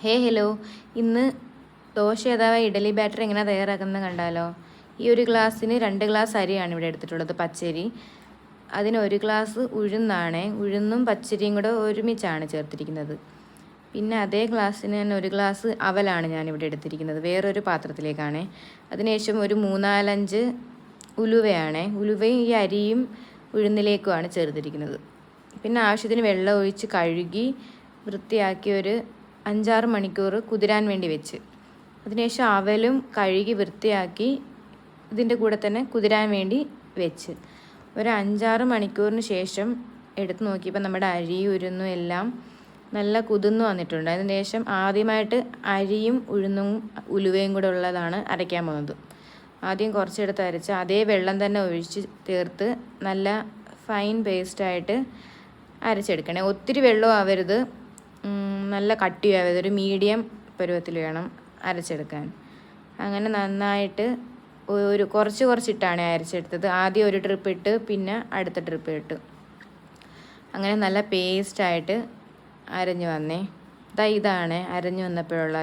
Hello. ഇന്ന് ദോശ അഥവാ idli batter എങ്ങനെ തയ്യാറാക്കുന്നത് കണ്ടാലോ. ഈ ഒരു ഗ്ലാസ്സിന് 2 ഗ്ലാസ് അരിയാണ് ഇവിടെ എടുത്തിട്ടുള്ളത്, പച്ചരി. അതിന് 1 ഗ്ലാസ് ഉഴുന്നാണ്. ഉഴുന്നും പച്ചരിയും കൂടെ ഒരുമിച്ചാണ് ചേർത്തിരിക്കുന്നത്. പിന്നെ അതേ ഗ്ലാസ്സിന് തന്നെ 1 ഗ്ലാസ് അവലാണ് ഞാനിവിടെ എടുത്തിരിക്കുന്നത്, വേറൊരു പാത്രത്തിലേക്കാണ്. അതിനുശേഷം ഒരു 3-4-5 ഉലുവയാണ്. ഉലുവയും ഈ അരിയും ഉഴുന്നിലേക്കുമാണ് ചേർത്തിരിക്കുന്നത്. പിന്നെ ആവശ്യത്തിന് വെള്ളം ഒഴിച്ച് കഴുകി വൃത്തിയാക്കി ഒരു 5-6 മണിക്കൂർ കുതിരാൻ വേണ്ടി വെച്ച്. അതിനുശേഷം അവലും കഴുകി വൃത്തിയാക്കി ഇതിൻ്റെ കൂടെ തന്നെ കുതിരാൻ വേണ്ടി വെച്ച്. ഒരു 5-6 മണിക്കൂറിന് ശേഷം എടുത്ത് നോക്കിയപ്പോൾ നമ്മുടെ അരി ഉഴുന്നും എല്ലാം നല്ല കുതിർന്നു വന്നിട്ടുണ്ട്. അതിനുശേഷം ആദ്യമായിട്ട് അരിയും ഉഴുന്നും ഉലുവയും കൂടെ ഉള്ളതാണ് അരയ്ക്കാൻ പോകുന്നത്. ആദ്യം കുറച്ചെടുത്ത് അരച്ച് അതേ വെള്ളം തന്നെ ഒഴിച്ച് ചേർത്ത് നല്ല ഫൈൻ പേസ്റ്റായിട്ട് അരച്ചെടുക്കണേ. ഒത്തിരി വെള്ളം ആവരുത്, നല്ല കട്ടിയാവരുത്, ഒരു മീഡിയം പരുവത്തിൽ വേണം അരച്ചെടുക്കാൻ. അങ്ങനെ നന്നായിട്ട് കുറച്ചിട്ടാണ് അരച്ചെടുത്തത്. ആദ്യം ഒരു ട്രിപ്പ് ഇട്ട് പിന്നെ അടുത്ത ട്രിപ്പ് ഇട്ട് അങ്ങനെ നല്ല പേസ്റ്റായിട്ട് അരഞ്ഞു വന്നേ. ഇതാണ് അരഞ്ഞു വന്നപ്പോഴുള്ള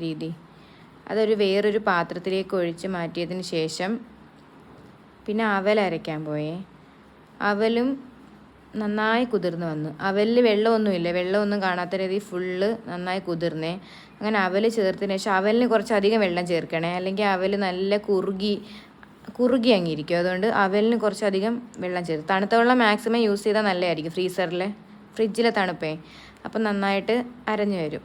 രീതി. അതൊരു വേറൊരു പാത്രത്തിലേക്ക് ഒഴിച്ച് മാറ്റിയതിന് ശേഷം പിന്നെ അവൽ അരയ്ക്കാൻ പോയേ. അവലും നന്നായി കുതിർന്ന് വന്നു. അവലിൽ വെള്ളമൊന്നുമില്ല, വെള്ളമൊന്നും കാണാത്ത രീതിയിൽ ഫുള്ള് നന്നായി കുതിർന്നേ. അങ്ങനെ അവൽ ചേർത്തതിന് ശേഷം അവലിന് കുറച്ചധികം വെള്ളം ചേർക്കണേ, അല്ലെങ്കിൽ അവൽ നല്ല കുറുകി അങ്ങിരിക്കും. അതുകൊണ്ട് അവലിന് കുറച്ചധികം വെള്ളം ചേർത്ത് തണുത്ത വെള്ളം മാക്സിമം യൂസ് ചെയ്താൽ നല്ലതായിരിക്കും. ഫ്രിഡ്ജിലെ തണുപ്പേ. അപ്പം നന്നായിട്ട് അരഞ്ഞു വരും.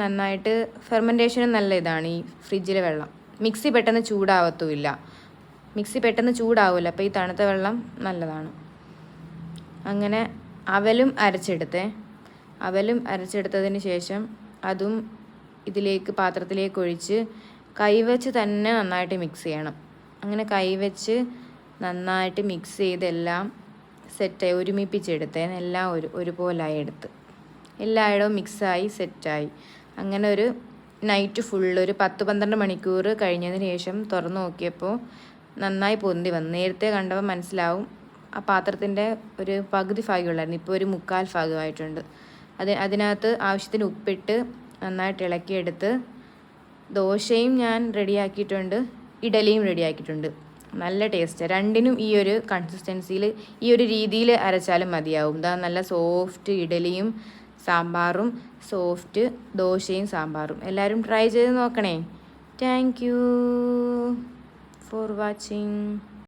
നന്നായിട്ട് ഫെർമെൻറ്റേഷനും നല്ല ഇതാണ് ഈ ഫ്രിഡ്ജിലെ വെള്ളം. മിക്സി പെട്ടെന്ന് ചൂടാവില്ല. അപ്പോൾ ഈ തണുത്ത വെള്ളം നല്ലതാണ്. അങ്ങനെ അവലും അരച്ചെടുത്തതിന് ശേഷം അതും പാത്രത്തിലേക്ക് ഒഴിച്ച് കൈവച്ച് തന്നെ നന്നായിട്ട് മിക്സ് ചെയ്യണം. അങ്ങനെ കൈവച്ച് നന്നായിട്ട് മിക്സ് ചെയ്തെല്ലാം സെറ്റായി ഒരുമിപ്പിച്ചെടുത്തേ. എല്ലാം ഒരുപോലായി എടുത്ത് എല്ലായിടവും മിക്സായി സെറ്റായി. അങ്ങനെ ഒരു നൈറ്റ് ഫുള്ള് ഒരു 10-12 മണിക്കൂർ കഴിഞ്ഞതിന് ശേഷം തുറന്നു നോക്കിയപ്പോൾ നന്നായി പൊന്തി വന്നു. നേരത്തെ കണ്ടപ്പോൾ മനസ്സിലാവും ആ പാത്രത്തിൻ്റെ ഒരു പകുതി ഭാഗമുള്ളായിരുന്നു, ഇപ്പോൾ ഒരു 1/4 ഭാഗമായിട്ടുണ്ട്. അതിനകത്ത് ആവശ്യത്തിന് ഉപ്പിട്ട് നന്നായിട്ട് ഇളക്കിയെടുത്ത് ദോശയും ഞാൻ റെഡിയാക്കിയിട്ടുണ്ട്, ഇഡലിയും റെഡിയാക്കിയിട്ടുണ്ട്. നല്ല ടേസ്റ്റ്. രണ്ടിനും ഈ ഒരു കൺസിസ്റ്റൻസിയിൽ ഈ ഒരു രീതിയിൽ അരച്ചാലും മതിയാവും. നല്ല സോഫ്റ്റ് ഇഡലിയും സാമ്പാറും, സോഫ്റ്റ് ദോശയും സാമ്പാറും. എല്ലാവരും ട്രൈ ചെയ്ത് നോക്കണേ. Thank you for watching.